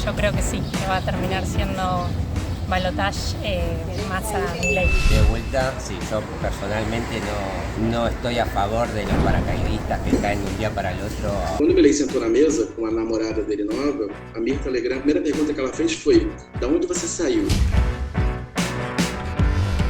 yo creo que sí, que va a terminar siendo balotaje Massa-Milei. De vuelta, sí, yo personalmente no estoy a favor de los paracaidistas que caen de un día para el otro. Quando o Milei sentou na mesa com a namorada dele nova, a Mirta Legrand, a primeira pergunta que ela fez foi: da onde você saiu?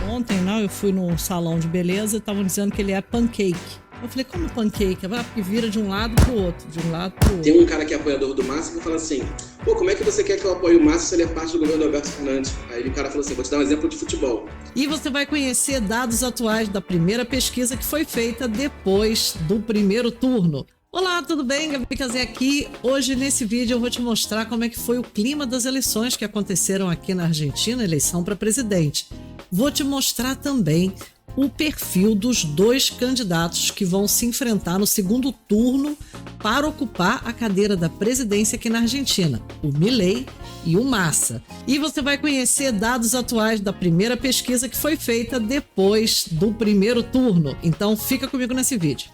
Ontem, não, eu fui num salão de beleza e estavam dizendo que ele é pancake. Eu falei, como pancake? Ah, porque vira de um lado pro outro, de um lado pro outro. Tem um cara que é apoiador do Massa que fala assim: pô, como é que você quer que eu apoie o Massa se ele é parte do governo do Alberto Fernandes? Aí o cara falou assim: vou te dar um exemplo de futebol. E você vai conhecer dados atuais da primeira pesquisa que foi feita depois do primeiro turno. Olá, tudo bem? Gabi Casé aqui. Hoje nesse vídeo eu vou te mostrar como é que foi o clima das eleições que aconteceram aqui na Argentina, eleição para presidente. Vou te mostrar também o perfil dos dois candidatos que vão se enfrentar no segundo turno para ocupar a cadeira da presidência aqui na Argentina, o Milei e o Massa. E você vai conhecer dados atuais da primeira pesquisa que foi feita depois do primeiro turno. Então fica comigo nesse vídeo.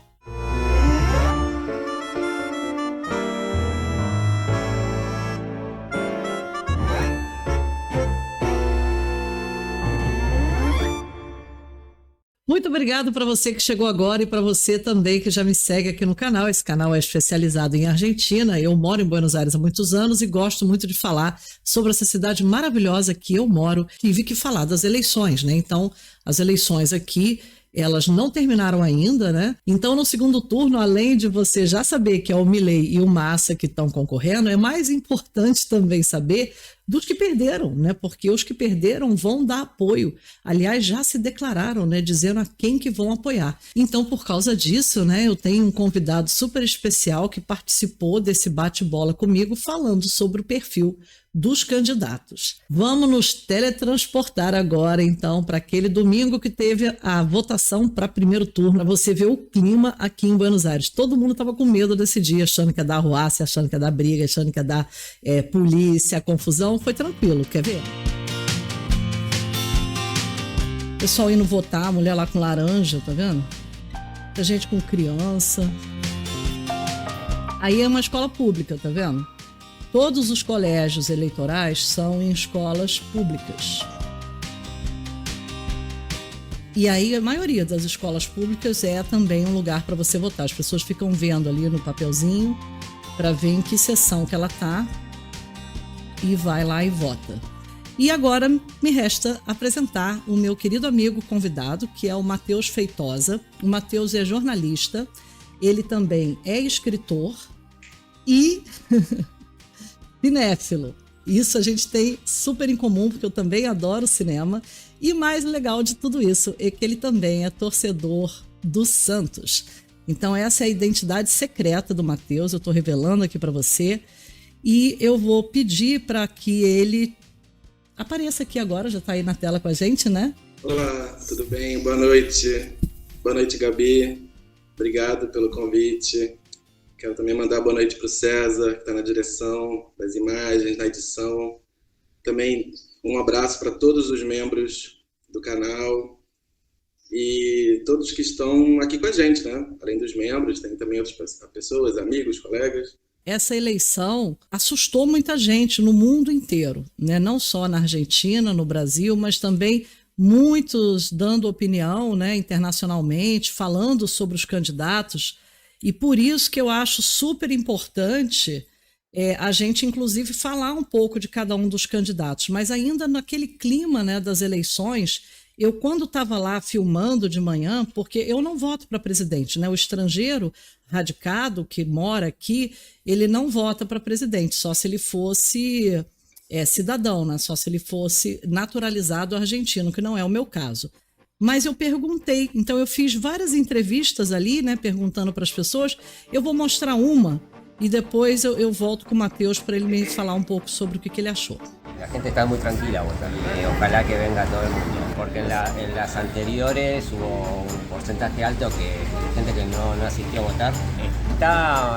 Muito obrigado para você que chegou agora e para você também que já me segue aqui no canal. Esse canal é especializado em Argentina. Eu moro em Buenos Aires há muitos anos e gosto muito de falar sobre essa cidade maravilhosa que eu moro. Tive que falar das eleições, né? Então, as eleições aqui, elas não terminaram ainda, né? Então, no segundo turno, além de você já saber que é o Milei e o Massa que estão concorrendo, é mais importante também saber dos que perderam, né? Porque os que perderam vão dar apoio. Aliás, já se declararam, né? Dizendo a quem que vão apoiar. Então, por causa disso, né? Eu tenho um convidado super especial que participou desse bate-bola comigo falando sobre o perfil dos candidatos. Vamos nos teletransportar agora, então, para aquele domingo que teve a votação para primeiro turno, para você ver o clima aqui em Buenos Aires. Todo mundo estava com medo desse dia, achando que ia dar arruaça, achando que ia dar briga, achando que ia dar polícia, confusão. Foi tranquilo, quer ver? Pessoal indo votar, a mulher lá com laranja, tá vendo? A gente com criança. Aí é uma escola pública, tá vendo? Todos os colégios eleitorais são em escolas públicas. E aí a maioria das escolas públicas é também um lugar para você votar. As pessoas ficam vendo ali no papelzinho para ver em que seção que ela tá e vai lá e vota. E agora me resta apresentar o meu querido amigo convidado, que é o Matheus Feitosa. O Matheus é jornalista, ele também é escritor e cinéfilo. Isso a gente tem super em comum, porque eu também adoro cinema. E mais legal de tudo isso é que ele também é torcedor do Santos. Então essa é a identidade secreta do Matheus, eu estou revelando aqui para você. E eu vou pedir para que ele apareça aqui agora, já está aí na tela com a gente, né? Olá, tudo bem? Boa noite. Boa noite, Gabi. Obrigado pelo convite. Quero também mandar boa noite para o César, que está na direção das imagens, na edição. Também um abraço para todos os membros do canal e todos que estão aqui com a gente, né? Além dos membros, tem também outras pessoas, amigos, colegas. Essa eleição assustou muita gente no mundo inteiro, né? Não só na Argentina, no Brasil, mas também muitos dando opinião, né, internacionalmente, falando sobre os candidatos. E por isso que eu acho super importante a gente, inclusive, falar um pouco de cada um dos candidatos. Mas ainda naquele clima, né, das eleições, eu quando estava lá filmando de manhã, porque eu não voto para presidente, né? O estrangeiro radicado que mora aqui, ele não vota para presidente, só se ele fosse cidadão, né? Só se ele fosse naturalizado argentino, que não é o meu caso. Mas eu perguntei, então eu fiz várias entrevistas ali, né, perguntando para as pessoas. Eu vou mostrar uma e depois eu volto com o Matheus para ele me falar um pouco sobre o que ele achou. La gente está muy tranquila votando. Ojalá que venga todo el mundo, porque en las anteriores hubo un porcentaje alto de gente que no asistió a votar.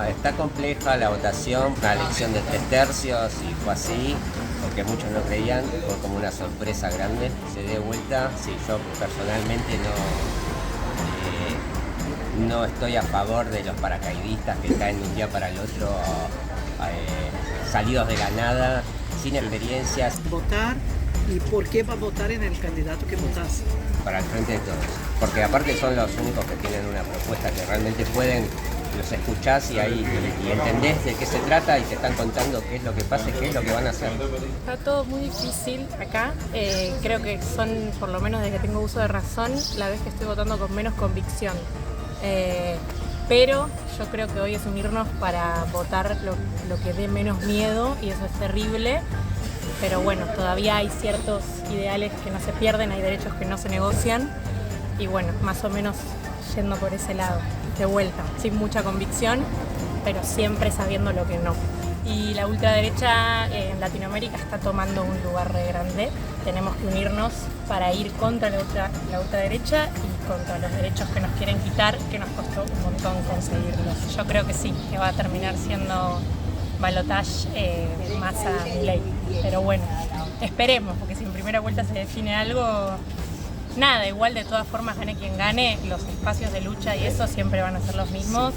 Está compleja la votación, una elección de 3/3 y fue así, porque muchos no creían, fue como una sorpresa grande. Se dé vuelta, sí, yo personalmente no estoy a favor de los paracaidistas que caen de un día para el otro salidos de la nada, sin experiencias. Votar y por qué va a votar en el candidato que votas. Para el frente de todos, porque aparte son los únicos que tienen una propuesta que realmente pueden, los escuchás y ahí y entendés de qué se trata y te están contando qué es lo que pasa y qué es lo que van a hacer. Está todo muy difícil acá, creo que son, por lo menos desde que tengo uso de razón, la vez que estoy votando con menos convicción. Pero yo creo que hoy es unirnos para votar lo que dé menos miedo y eso es terrible. Pero bueno, todavía hay ciertos ideales que no se pierden, hay derechos que no se negocian y bueno, más o menos yendo por ese lado, de vuelta, sin mucha convicción, pero siempre sabiendo lo que no. Y la ultraderecha en Latinoamérica está tomando un lugar re grande, tenemos que unirnos para ir contra la ultraderecha y contra los derechos que nos quieren quitar, que nos costó un montón conseguirlos. Yo creo que sí, que va a terminar siendo balotage Massa-Milei. Pero bueno, esperemos, porque si en primera vuelta se define algo, nada, igual de todas formas gane quien gane, los espacios de lucha y eso siempre van a ser los mismos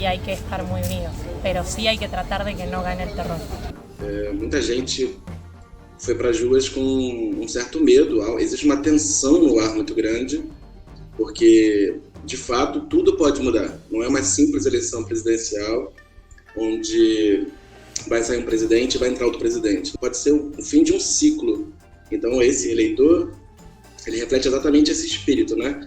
y hay que estar muy unidos. Pero sí hay que tratar de que no gane el terror. Muita gente foi para as ruas com um certo medo, existe uma tensão no ar muito grande, porque de fato tudo pode mudar, não é uma simples eleição presidencial onde vai sair um presidente e vai entrar outro presidente. Pode ser o fim de um ciclo. Então esse eleitor, ele reflete exatamente esse espírito, né?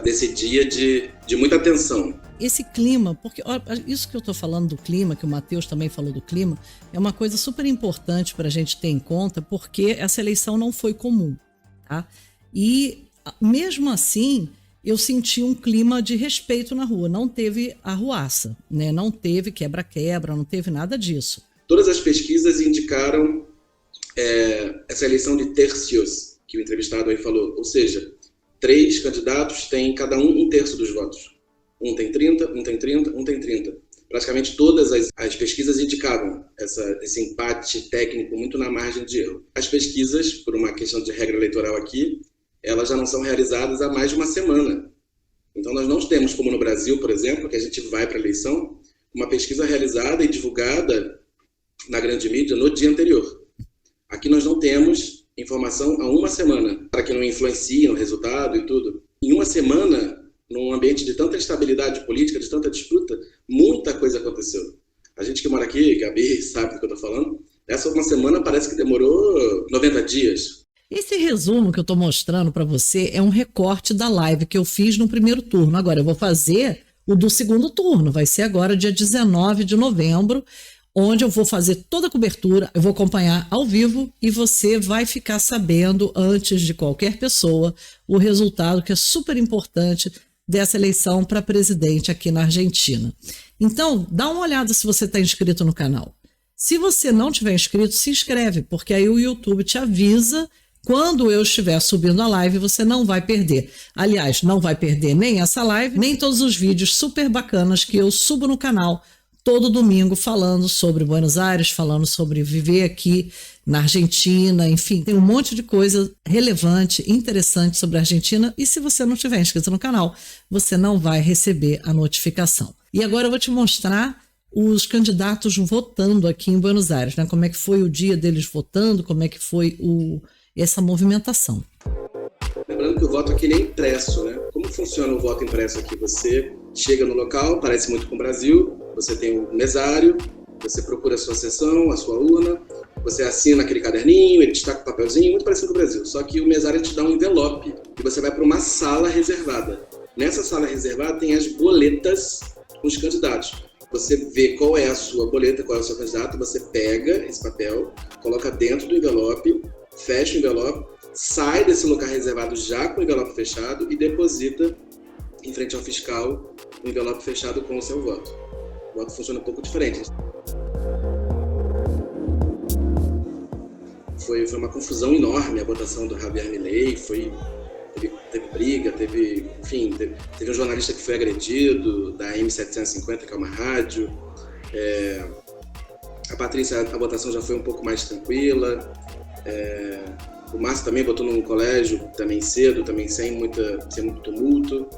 Desse dia de muita tensão. Esse clima, porque ó, isso que eu estou falando do clima, que o Matheus também falou do clima, é uma coisa super importante para a gente ter em conta, porque essa eleição não foi comum, tá? E mesmo assim, eu senti um clima de respeito na rua. Não teve arruaça, né? Não teve quebra-quebra, não teve nada disso. Todas as pesquisas indicaram essa eleição de tercios, que o entrevistado aí falou. Ou seja, 3 candidatos têm cada um terço dos votos. Um tem 30, um tem 30, um tem 30. Praticamente todas as pesquisas indicavam esse empate técnico muito na margem de erro. As pesquisas, por uma questão de regra eleitoral aqui, elas já não são realizadas há mais de uma semana. Então nós não temos, como no Brasil, por exemplo, que a gente vai para a eleição, uma pesquisa realizada e divulgada na grande mídia no dia anterior. Aqui nós não temos informação há uma semana, para que não influencie no resultado e tudo. Em uma semana, num ambiente de tanta instabilidade política, de tanta disputa, muita coisa aconteceu. A gente que mora aqui, Gabi, sabe do que eu estou falando, essa uma semana parece que demorou 90 dias. Esse resumo que eu estou mostrando para você é um recorte da live que eu fiz no primeiro turno. Agora eu vou fazer o do segundo turno, vai ser agora dia 19 de novembro, onde eu vou fazer toda a cobertura, eu vou acompanhar ao vivo e você vai ficar sabendo, antes de qualquer pessoa, o resultado, que é super importante, dessa eleição para presidente aqui na Argentina. Então, dá uma olhada se você está inscrito no canal. Se você não tiver inscrito, se inscreve, porque aí o YouTube te avisa quando eu estiver subindo a live, você não vai perder. Aliás, não vai perder nem essa live, nem todos os vídeos super bacanas que eu subo no canal todo domingo, falando sobre Buenos Aires, falando sobre viver aqui na Argentina, enfim, tem um monte de coisa relevante, interessante sobre a Argentina, e se você não estiver inscrito no canal, você não vai receber a notificação. E agora eu vou te mostrar os candidatos votando aqui em Buenos Aires, né? Como é que foi o dia deles votando, como é que foi essa movimentação. Lembrando que o voto aqui ele é impresso, né? Como funciona o voto impresso aqui? Você chega no local, parece muito com o Brasil, você tem um mesário, você procura a sua sessão, a sua urna, você assina aquele caderninho, ele te dá com um papelzinho, muito parecido com o Brasil. Só que o mesário te dá um envelope e você vai para uma sala reservada. Nessa sala reservada tem as boletas com os candidatos. Você vê qual é a sua boleta, qual é o seu candidato, você pega esse papel, coloca dentro do envelope, fecha o envelope, sai desse lugar reservado já com o envelope fechado e deposita em frente ao fiscal o envelope fechado com o seu voto. O voto funciona um pouco diferente. Foi uma confusão enorme a votação do Javier Milei, teve briga, teve um jornalista que foi agredido, da M750, que é uma rádio. A Patrícia, a votação já foi um pouco mais tranquila. O Márcio também votou num colégio, também cedo, também sem muito tumulto.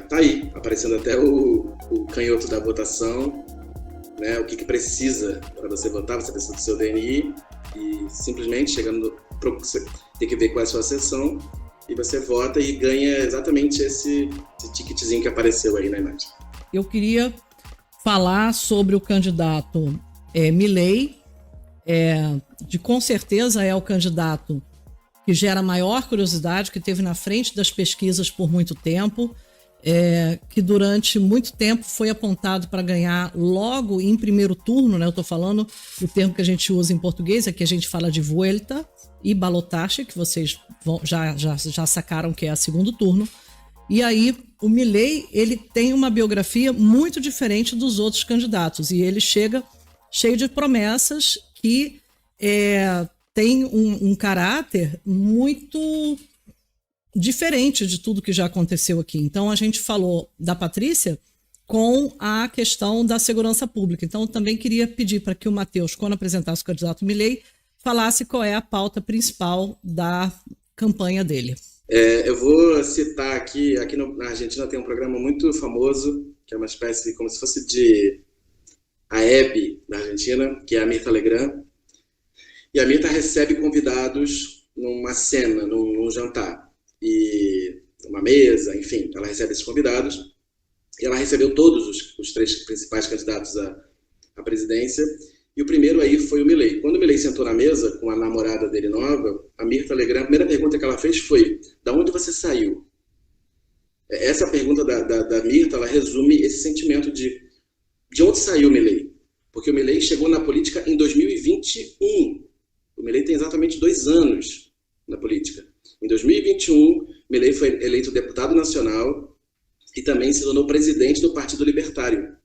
Tá aí, aparecendo até o canhoto da votação, né, o que precisa para você votar, você precisa do seu DNI e simplesmente chegando, você tem que ver qual é a sua sessão e você vota e ganha exatamente esse ticketzinho que apareceu aí na imagem. Eu queria falar sobre o candidato Milei, com certeza é o candidato que gera maior curiosidade, que esteve na frente das pesquisas por muito tempo, que durante muito tempo foi apontado para ganhar logo em primeiro turno, né? Eu estou falando do termo que a gente usa em português, aqui a gente fala de vuelta e balotaje, que vocês já sacaram que é a segundo turno. E aí o Milei, ele tem uma biografia muito diferente dos outros candidatos e ele chega cheio de promessas que tem um caráter muito diferente de tudo que já aconteceu aqui. Então, a gente falou da Patrícia com a questão da segurança pública. Então, eu também queria pedir para que o Matheus, quando apresentasse o candidato Milei, falasse qual é a pauta principal da campanha dele. Eu vou citar aqui na Argentina tem um programa muito famoso, que é uma espécie como se fosse de a Hebe da Argentina, que é a Mirta Legrand. E a Mirta recebe convidados numa cena, num jantar. E uma mesa, enfim, ela recebe esses convidados e ela recebeu todos os 3 principais candidatos à presidência e o primeiro aí foi o Milei. Quando o Milei sentou na mesa com a namorada dele nova, a Mirta Legrand, a primeira pergunta que ela fez foi: da onde você saiu? Essa pergunta da Mirta, ela resume esse sentimento de onde saiu o Milei? Porque o Milei chegou na política em 2021. O Milei tem exatamente 2 anos na política. Em 2021, Milei foi eleito deputado nacional e também se tornou presidente do Partido Libertário.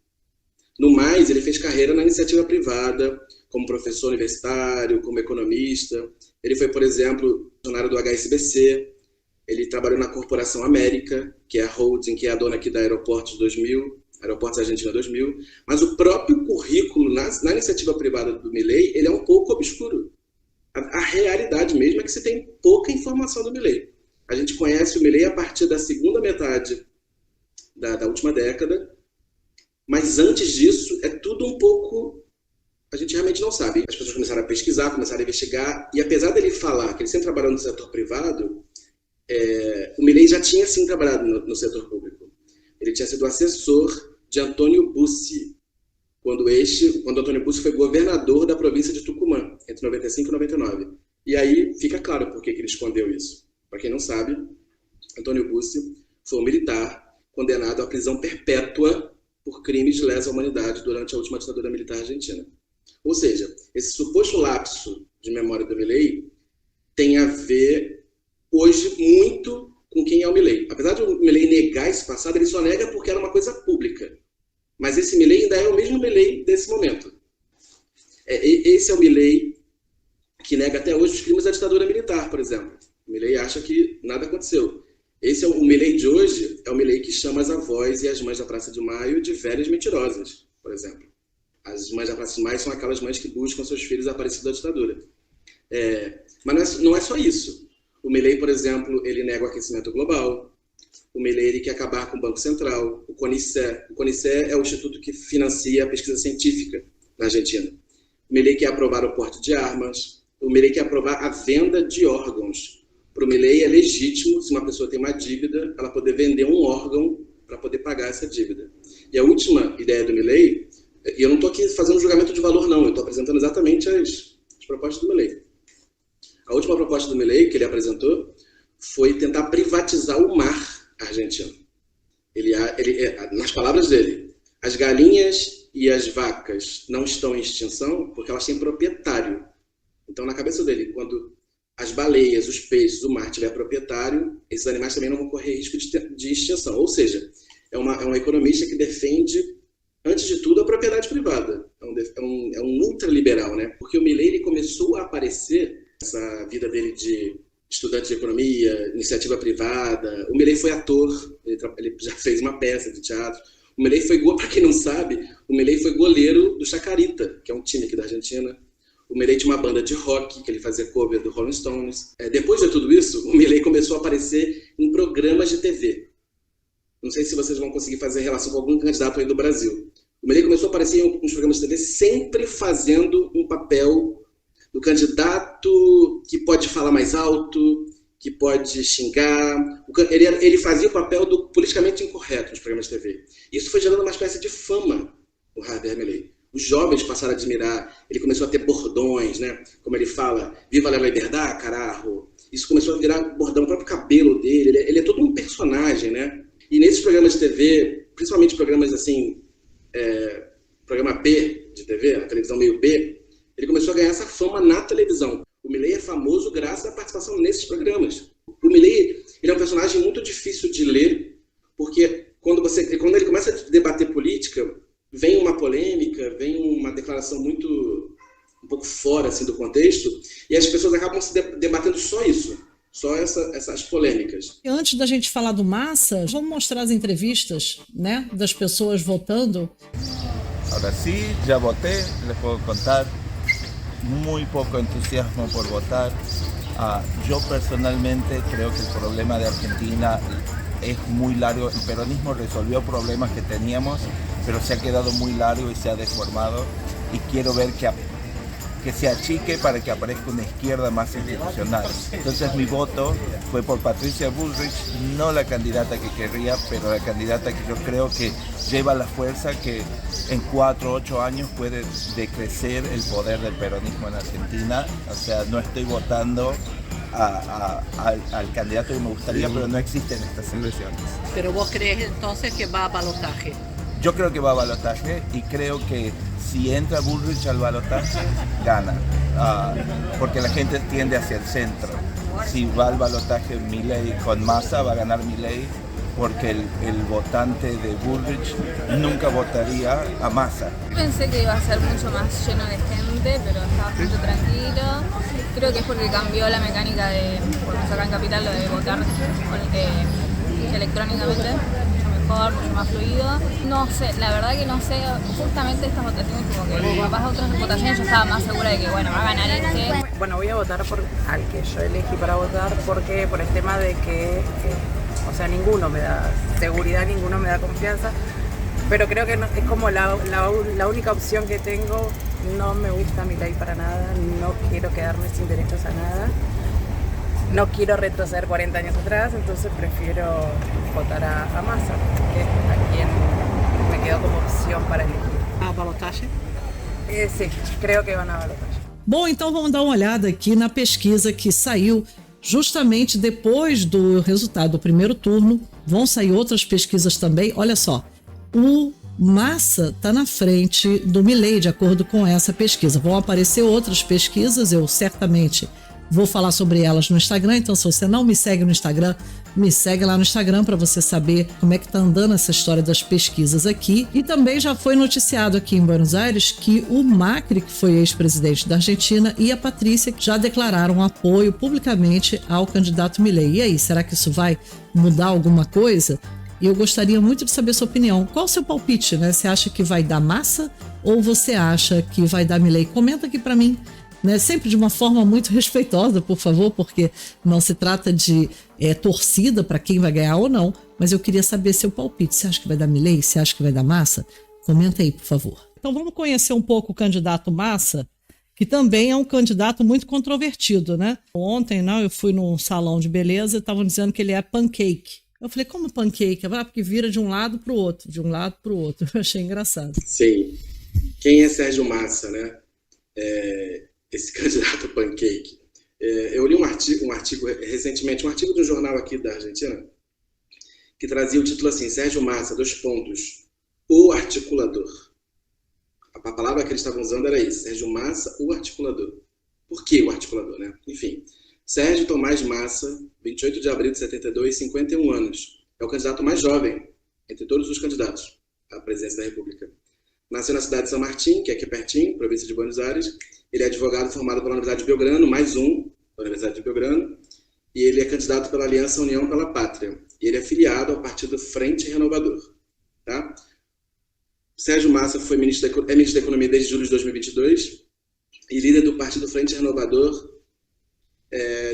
No mais, ele fez carreira na iniciativa privada, como professor universitário, como economista. Ele foi, por exemplo, funcionário do HSBC. Ele trabalhou na Corporação América, que é a holding, que é a dona aqui da Aeroportos 2000, Aeroportos Argentina 2000. Mas o próprio currículo na iniciativa privada do Milei, ele é um pouco obscuro. A realidade mesmo é que se tem pouca informação do Milei. A gente conhece o Milei a partir da segunda metade da última década, mas antes disso é tudo um pouco... A gente realmente não sabe. As pessoas começaram a pesquisar, começaram a investigar, e apesar dele falar que ele sempre trabalhou no setor privado, o Milei já tinha sim trabalhado no setor público. Ele tinha sido assessor de Antônio Bussi, quando Antônio Bussi foi governador da província de Tucumã, entre 95 e 99. E aí fica claro por que ele escondeu isso. Para quem não sabe, Antônio Bussi foi um militar condenado à prisão perpétua por crimes de lesa humanidade durante a última ditadura militar argentina. Ou seja, esse suposto lapso de memória do Milei tem a ver hoje muito com quem é o Milei. Apesar de o Milei negar esse passado, ele só nega porque era uma coisa pública. Mas esse Milei ainda é o mesmo Milei desse momento. Esse é o Milei que nega até hoje os crimes da ditadura militar, por exemplo. O Milei acha que nada aconteceu. O Milei de hoje é o Milei que chama as avós e as mães da Praça de Maio de velhas mentirosas, por exemplo. As mães da Praça de Maio são aquelas mães que buscam seus filhos desaparecidos da ditadura. Mas não é só isso. O Milei, por exemplo, ele nega o aquecimento global. O Milei ele quer acabar com o Banco Central, o CONICET. O CONICET é o instituto que financia a pesquisa científica na Argentina. O Milei quer aprovar o porte de armas. O Milei quer aprovar a venda de órgãos. Para o Milei é legítimo, se uma pessoa tem uma dívida, ela poder vender um órgão para poder pagar essa dívida. E a última ideia do Milei, e eu não estou aqui fazendo julgamento de valor não, eu estou apresentando exatamente as propostas do Milei. A última proposta do Milei que ele apresentou foi tentar privatizar o mar argentino. Nas palavras dele, as galinhas e as vacas não estão em extinção porque elas têm proprietário. Então, na cabeça dele, quando as baleias, os peixes, o mar tiver proprietário, esses animais também não vão correr risco de extinção. Ou seja, é um economista que defende, antes de tudo, a propriedade privada. É um ultraliberal, né? Porque o Milei ele começou a aparecer, essa vida dele de estudante de economia, iniciativa privada. O Milei foi ator, ele já fez uma peça de teatro. O Milei foi, para quem não sabe, o Milei foi goleiro do Chacarita, que é um time aqui da Argentina. O Milei tinha uma banda de rock, que ele fazia cover do Rolling Stones. Depois de tudo isso, o Milei começou a aparecer em programas de TV. Não sei se vocês vão conseguir fazer relação com algum candidato aí do Brasil. O Milei começou a aparecer em uns programas de TV sempre fazendo um papel do candidato que pode falar mais alto, que pode xingar. Ele fazia o papel do politicamente incorreto nos programas de TV. Isso foi gerando uma espécie de fama no Javier Milei. Os jovens passaram a admirar, ele começou a ter bordões, né? Como ele fala, viva la liberdade, carajo. Isso começou a virar bordão, o próprio cabelo dele, ele é todo um personagem, né? E nesses programas de TV, principalmente programas assim, programa B de TV, a televisão meio B, ele começou a ganhar essa fama na televisão. O Milei é famoso graças à participação nesses programas. O Milei, ele é um personagem muito difícil de ler, porque quando ele começa a debater política, vem uma polêmica, vem uma declaração um pouco fora assim, do contexto, e as pessoas acabam se debatendo só isso, só essas polêmicas. E antes da gente falar do Massa, vamos mostrar as entrevistas, né, das pessoas votando. Ahora sí, ya voté, les puedo contar, muy poco entusiasmo por votar. Yo personalmente creo que el problema de Argentina es muy largo. El peronismo resolvió problemas que teníamos, pero se ha quedado muy largo y se ha deformado. Y quiero ver que se achique para que aparezca una izquierda más institucional. Entonces mi voto fue por Patricia Bullrich, no la candidata que querría, pero la candidata que yo creo que lleva la fuerza que en 4 o 8 años puede decrecer el poder del peronismo en Argentina. O sea, no estoy votando al candidato que me gustaría, pero no existen estas elecciones. Pero vos crees entonces que va a balotaje? Yo creo que va a balotaje y creo que si entra Bullrich al balotaje, gana, porque la gente tiende hacia el centro. Si va al balotaje Milei con Massa, va a ganar Milei, porque el votante de Bullrich nunca votaría a Massa. Pensé que iba a ser mucho más lleno de gente, pero está bastante tranquilo. Creo que es porque cambió la mecánica de, por ejemplo acá en Capital, lo de votar electrónicamente. Mucho más fluido. No sé, la verdad que no sé, justamente estas votaciones como que capaz otras votaciones yo estaba más segura de que bueno, va a ganar este. Bueno, voy a votar al que yo elegí para votar porque por el tema de que, o sea, ninguno me da seguridad, ninguno me da confianza, pero creo que no, es como la única opción que tengo. No me gusta Milei para nada, no quiero quedarme sin derechos a nada. No quiero retroceder 40 años atrás, entonces prefiero votar a Massa, que es a quien me quedó como opción para elegir. A balotagem? Sim, creo que van a balotagem. Bom, então vamos dar uma olhada aqui na pesquisa que saiu justamente depois do resultado do primeiro turno. Vão sair outras pesquisas também. Olha só, o Massa está na frente do Milei, de acordo com essa pesquisa. Vão aparecer outras pesquisas, eu certamente vou falar sobre elas no Instagram, então se você não me segue no Instagram, me segue lá no Instagram para você saber como é que tá andando essa história das pesquisas aqui. E também já foi noticiado aqui em Buenos Aires que o Macri, que foi ex-presidente da Argentina, e a Patrícia já declararam apoio publicamente ao candidato Milei. E aí, será que isso vai mudar alguma coisa? E eu gostaria muito de saber sua opinião. Qual o seu palpite, né? Você acha que vai dar Massa ou você acha que vai dar Milei? Comenta aqui para mim. Né, sempre de uma forma muito respeitosa, por favor, porque não se trata de torcida para quem vai ganhar ou não, mas eu queria saber seu palpite. Você acha que vai dar Milei? Você acha que vai dar Massa? Comenta aí, por favor. Então vamos conhecer um pouco o candidato Massa, que também é um candidato muito controvertido, né? Ontem, não, eu fui num salão de beleza e estavam dizendo que ele é pancake. Eu falei, como pancake? Porque vira de um lado para o outro, de um lado para o outro. Eu achei engraçado. Sim. Quem é Sérgio Massa, né? Esse candidato pancake. Eu li um artigo recentemente, um artigo de um jornal aqui da Argentina, que trazia o título assim, Sérgio Massa, : o articulador. A palavra que eles estavam usando era isso, Sérgio Massa, o articulador. Por que o articulador, né? Enfim, Sérgio Tomás Massa, 28 de abril de 72, 51 anos. É o candidato mais jovem entre todos os candidatos à presidência da República. Nasceu na cidade de São Martín, que é aqui pertinho, província de Buenos Aires. Ele é advogado formado pela Universidade de Belgrano, mais um da Universidade de Belgrano, e ele é candidato pela Aliança União pela Pátria. E ele é filiado ao partido Frente Renovador. Tá? Sérgio Massa é ministro da Economia desde julho de 2022 e líder do partido Frente Renovador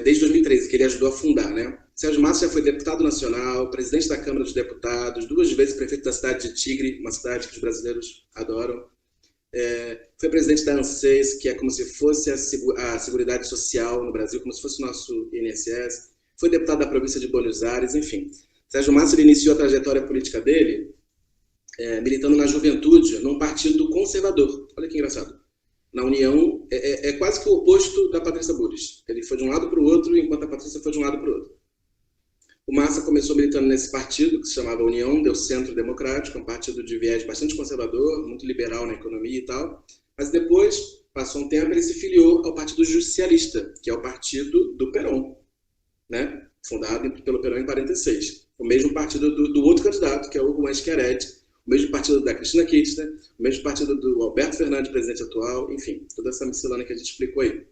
desde 2013, que ele ajudou a fundar. Né? Sérgio Massa já foi deputado nacional, presidente da Câmara dos Deputados, 2 vezes prefeito da cidade de Tigre, uma cidade que os brasileiros adoram. Foi presidente da ANSES, que é como se fosse a Seguridade Social no Brasil, como se fosse o nosso INSS. Foi deputado da província de Buenos Aires, enfim. Sérgio Massa iniciou a trajetória política dele militando na juventude, num partido conservador. Olha que engraçado. Na União, é quase que o oposto da Patrícia Buris. Ele foi de um lado para o outro, enquanto a Patrícia foi de um lado para o outro. O Massa começou militando nesse partido, que se chamava União, deu Centro Democrático, um partido de viés bastante conservador, muito liberal na economia e tal. Mas depois, passou um tempo, ele se filiou ao Partido Justicialista, que é o partido do Perón, né? Fundado pelo Perón em 46. O mesmo partido do outro candidato, que é o Juan Schiaretti, o mesmo partido da Cristina Kirchner, o mesmo partido do Alberto Fernandes, presidente atual, enfim, toda essa miscelânea que a gente explicou aí.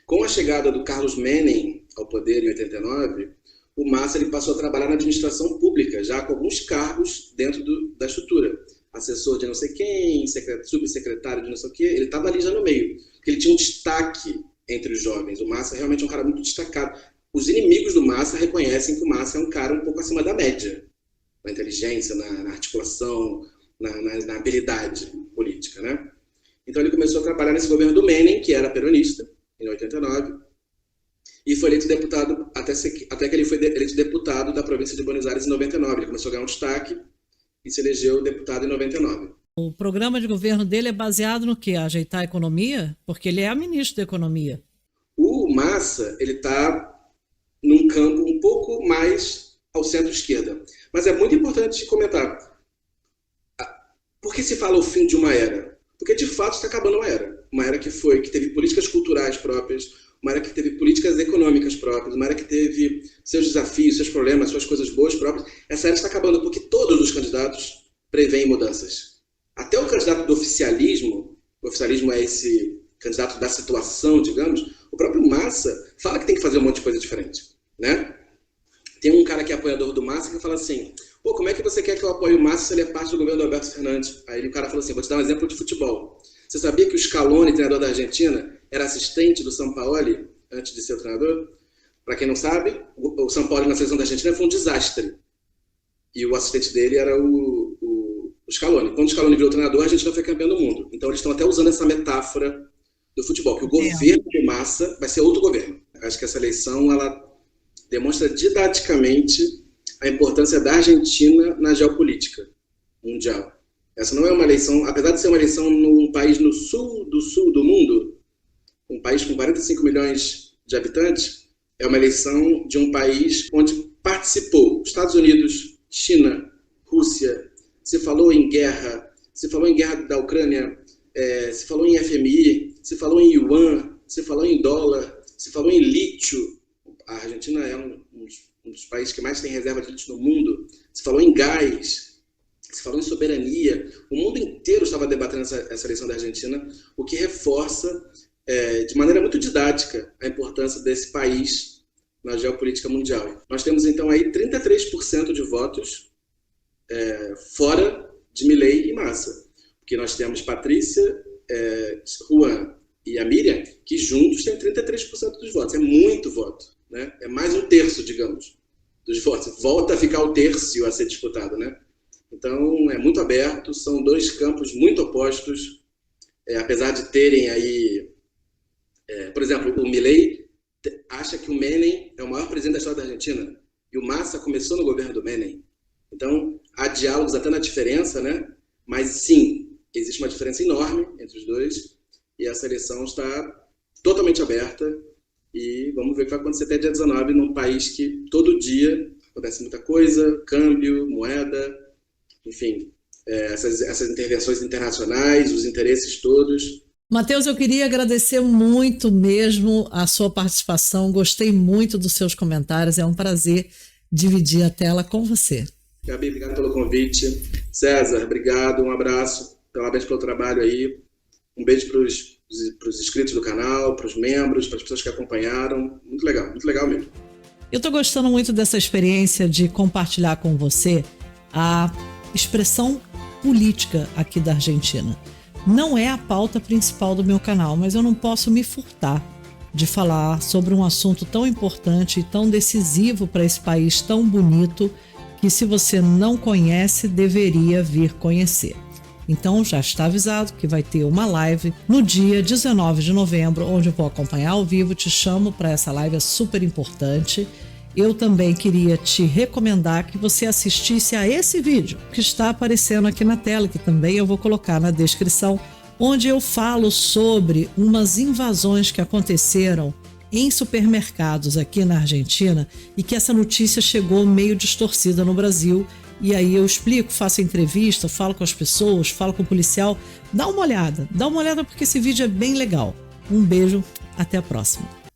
Com a chegada do Carlos Menem ao poder em 89, o Massa ele passou a trabalhar na administração pública, já com alguns cargos dentro da estrutura. Assessor de não sei quem, subsecretário de não sei o quê, ele estava ali já no meio, porque ele tinha um destaque entre os jovens. O Massa realmente é um cara muito destacado. Os inimigos do Massa reconhecem que o Massa é um cara um pouco acima da média, na inteligência, na articulação, na habilidade política, né? Então ele começou a trabalhar nesse governo do Menem, que era peronista, em 89, e foi eleito deputado, até que ele foi eleito deputado da província de Buenos Aires em 99. Ele começou a ganhar um destaque e se elegeu deputado em 99. O programa de governo dele é baseado no quê? Ajeitar a economia? Porque ele é ministro da economia. O Massa, ele está num campo um pouco mais ao centro-esquerda. Mas é muito importante comentar. Por que se fala o fim de uma era? Porque, de fato, está acabando uma era. Uma era que teve políticas culturais próprias, uma era que teve políticas econômicas próprias, uma era que teve seus desafios, seus problemas, suas coisas boas próprias. Essa era está acabando porque todos os candidatos preveem mudanças. Até o candidato do oficialismo, o oficialismo é esse candidato da situação, digamos, o próprio Massa fala que tem que fazer um monte de coisa diferente, né? Tem um cara que é apoiador do Massa que fala assim, pô, como é que você quer que eu apoie o Massa se ele é parte do governo do Alberto Fernandes? Aí o cara falou assim, vou te dar um exemplo de futebol. Você sabia que o Scaloni, treinador da Argentina, era assistente do Sampaoli antes de ser o treinador? Para quem não sabe, o Sampaoli na seleção da Argentina foi um desastre. E o assistente dele era o Scaloni. Quando o Scaloni virou treinador, a Argentina foi campeã do mundo. Então eles estão até usando essa metáfora do futebol, que o governo de Massa vai ser outro governo. Acho que essa eleição, ela demonstra didaticamente a importância da Argentina na geopolítica mundial. Essa não é uma eleição, apesar de ser uma eleição num país no sul do mundo, um país com 45 milhões de habitantes, é uma eleição de um país onde participou Estados Unidos, China, Rússia, se falou em guerra da Ucrânia, se falou em FMI, se falou em yuan, se falou em dólar, se falou em lítio. A Argentina é um dos países que mais tem reserva de lítio no mundo. Se falou em gás, se falou em soberania. O mundo inteiro estava debatendo essa eleição da Argentina, o que reforça, de maneira muito didática, a importância desse país na geopolítica mundial. Nós temos, então, aí 33% de votos fora de Milei e Massa. Porque nós temos Patrícia, Juan e a Miriam, que juntos têm 33% dos votos. É muito voto, né? É mais um terço, digamos, dos votos. Volta a ficar o terço a ser disputado, né? Então, é muito aberto, são dois campos muito opostos, apesar de terem aí... por exemplo, o Milei acha que o Menem é o maior presidente da história da Argentina, e o Massa começou no governo do Menem. Então, há diálogos até na diferença, né? Mas, sim, existe uma diferença enorme entre os dois, e essa eleição está totalmente aberta, e vamos ver o que vai acontecer até dia 19, num país que todo dia acontece muita coisa, câmbio, moeda, enfim, essas intervenções internacionais, os interesses todos. Matheus, eu queria agradecer muito mesmo a sua participação, gostei muito dos seus comentários, é um prazer dividir a tela com você. Gabi, obrigado pelo convite. César, obrigado, um abraço, parabéns pelo trabalho aí, um beijo para os inscritos do canal, para os membros, para as pessoas que acompanharam, muito legal mesmo. Eu estou gostando muito dessa experiência de compartilhar com você a expressão política aqui da Argentina. Não é a pauta principal do meu canal, mas eu não posso me furtar de falar sobre um assunto tão importante e tão decisivo para esse país tão bonito que, se você não conhece, deveria vir conhecer. Então já está avisado que vai ter uma live no dia 19 de novembro, onde eu vou acompanhar ao vivo. Te chamo para essa live, é super importante. Eu também queria te recomendar que você assistisse a esse vídeo que está aparecendo aqui na tela, que também eu vou colocar na descrição, onde eu falo sobre umas invasões que aconteceram em supermercados aqui na Argentina e que essa notícia chegou meio distorcida no Brasil. E aí eu explico, faço entrevista, falo com as pessoas, falo com o policial. Dá uma olhada porque esse vídeo é bem legal. Um beijo, até a próxima.